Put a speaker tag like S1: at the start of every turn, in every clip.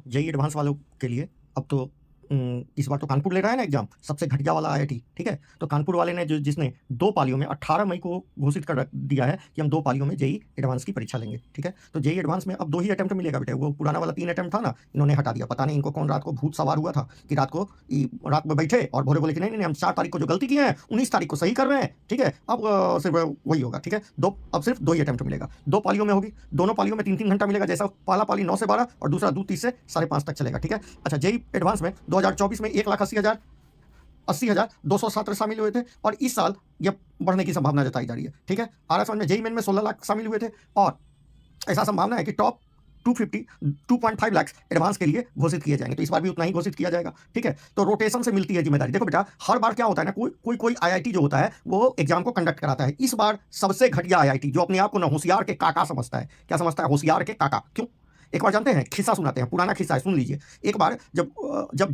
S1: JEE advance वालों के लिए अब तो इस बार तो कानपुर ले रहा है ना एग्जाम, सबसे घटिया वाला आईआईटी, ठीक है। तो कानपुर वाले ने जिसने 2 पालियों में 18 मई को घोषित कर रख दिया है कि हम 2 पालियों में जेईई एडवांस की परीक्षा लेंगे, ठीक है। तो जेईई एडवांस में अब 2 ही अटेम्प्ट मिलेगा बेटे, वो पुराना वाला 3 अटेम्प्ट था ना, इन्होंने हटा दिया। पता नहीं इनको कौन रात को भूत सवार हुआ था कि रात में बैठे और भोरे बोले कि नहीं नहीं हम 4 तारीख को जो गलती किए हैं 19 तारीख को सही कर रहे हैं, ठीक है। अब सिर्फ वही होगा, ठीक है। अब सिर्फ 2 ही अटेम्प्ट मिलेगा, 2 पालियों में होगी, दोनों पालियों में 3-3 घंटा मिलेगा, जैसा पहला पाली 9 से 12 और दूसरा 2:30 से 5:30 तक चलेगा, ठीक है। अच्छा, जेईई एडवांस में 2024 में 1,80,217 शामिल हुए थे और इस साल ये बढ़ने की संभावना जताई जा रही है, ठीक है। आरएस में जेईई मेन में 16 लाख शामिल हुए थे और ऐसा संभावना है कि टॉप 2.5 लाख एडवांस के लिए घोषित किए जाएंगे, तो इस बार भी उतना ही घोषित किया जाएगा, ठीक है। तो रोटेशन से मिलती है जिम्मेदारी। देखो बेटा, हर बार क्या होता है ना, कोई आईआईटी जो होता है वो एग्जाम को कंडक्ट कराता है। इस बार सबसे घटिया आईआईटी जो अपने आप को ना होशियार के काका समझता है, क्या समझता है? होशियार के काका। क्यों? एक बार जानते हैं, खिस्सा सुनाते हैं, पुराना खिस्सा है, सुन लीजिए। एक बार जब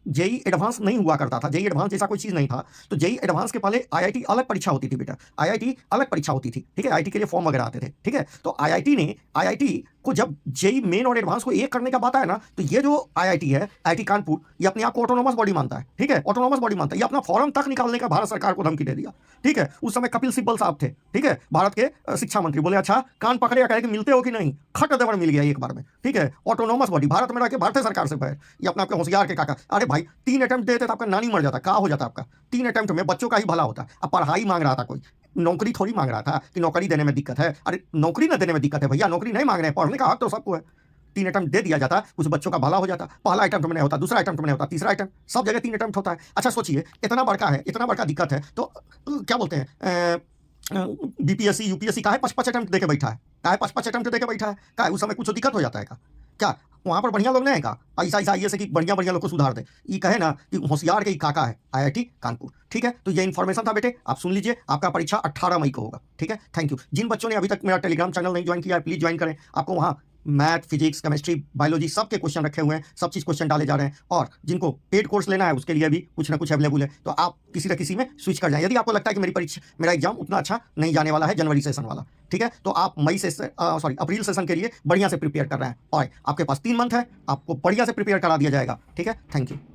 S1: जेईई एडवांस नहीं हुआ करता था, जेईई एडवांस जैसा कोई चीज नहीं था, तो जेईई एडवांस के पहले आईआईटी अलग परीक्षा होती थी बेटा, आईआईटी अलग परीक्षा होती थी, ठीक है। आईआईटी के लिए फॉर्म वगैरह आते थे, ठीक है। तो आईआईटी को जब जेईई मेन और एडवांस को एक करने का बात है ना, तो ये जो आईआईटी है, आईआईटी कानपुर, ये अपने आप को ऑटोनोमस बॉडी मानता है, ठीक है। ऑटोनोमस बॉडी मानता है, ये अपना फॉर्म तक निकालने का भारत सरकार को धमकी दे दिया, ठीक है। उस समय कपिल सिब्बल साहब थे, ठीक है, भारत के शिक्षा मंत्री। बोले अच्छा कान पकड़े, कहे कि मिलते हो कि नहीं, खट दबड़ मिल गया एक बार में, ठीक है। ऑटोनोमस बॉडी, भारत में रह के भारतीय सरकार से बैर, ये अपने आपके होशियार के काका। अरे भाई 3 अटेम्प्ट देते तो आपका नानी मर जाता, क्या हो जाता आपका? 3 अटेम्प्ट में बच्चों का ही भला होता। अब पढ़ाई मांग रहा था कोई, नौकरी थोड़ी मांग रहा था कि नौकरी देने में दिक्कत है। अरे नौकरी ना देने में दिक्कत है भैया, नौकरी नहीं मांग रहे हैं, पढ़ने का हक तो सबको है। 3 अटेम्प्ट दे दिया जाता, उस बच्चों का भला हो जाता। पहला अटेम्प्ट में नहीं होता, दूसरा अटेम्प्ट में नहीं होता, तीसरा अटेम्प्ट, सब जगह 3 अटेम्प्ट होता है। अच्छा सोचिए, इतना बड़का है, इतना बड़का दिक्कत है, तो क्या बोलते हैं, बीपीएससी यूपीएससी काहे 5-5 अटेम्प्ट दे के बैठा है? काहे 5-5 अटेम्प्ट दे के बैठा है? क्या उस समय कुछ दिक्कत हो जाता है? क्या वहां पर बढ़िया लोग नहीं है का? ऐसा आइए से कि बढ़िया बढ़िया लोग को सुधार दे। ये कहे ना कि होशियार के ही काका है आईआईटी कानपुर, ठीक है। तो ये इन्फॉर्मेशन था बेटे, आप सुन लीजिए। आपका परीक्षा 18 मई को होगा, ठीक है। Thank you. जिन बच्चों ने अभी तक मेरा टेलीग्राम चैनल नहीं ज्वाइन किया है, प्लीज ज्वाइन करें। आपको वहाँ मैथ, फिजिक्स, केमिस्ट्री, बायोलॉजी सबके क्वेश्चन रखे हुए हैं, सब चीज़ क्वेश्चन डाले जा रहे हैं। और जिनको पेड कोर्स लेना है उसके लिए भी कुछ ना कुछ अवेलेबल है, तो आप किसी न किसी में स्विच कर जाएं। यदि आपको लगता है कि मेरा एग्जाम उतना अच्छा नहीं जाने वाला है, जनवरी सेशन वाला, ठीक है, तो आप अप्रैल सेशन के लिए बढ़िया से प्रिपेयर कर रहे हैं और आपके पास 3 मंथ है, आपको बढ़िया से प्रिपेयर करा दिया जाएगा, ठीक है। Thank you.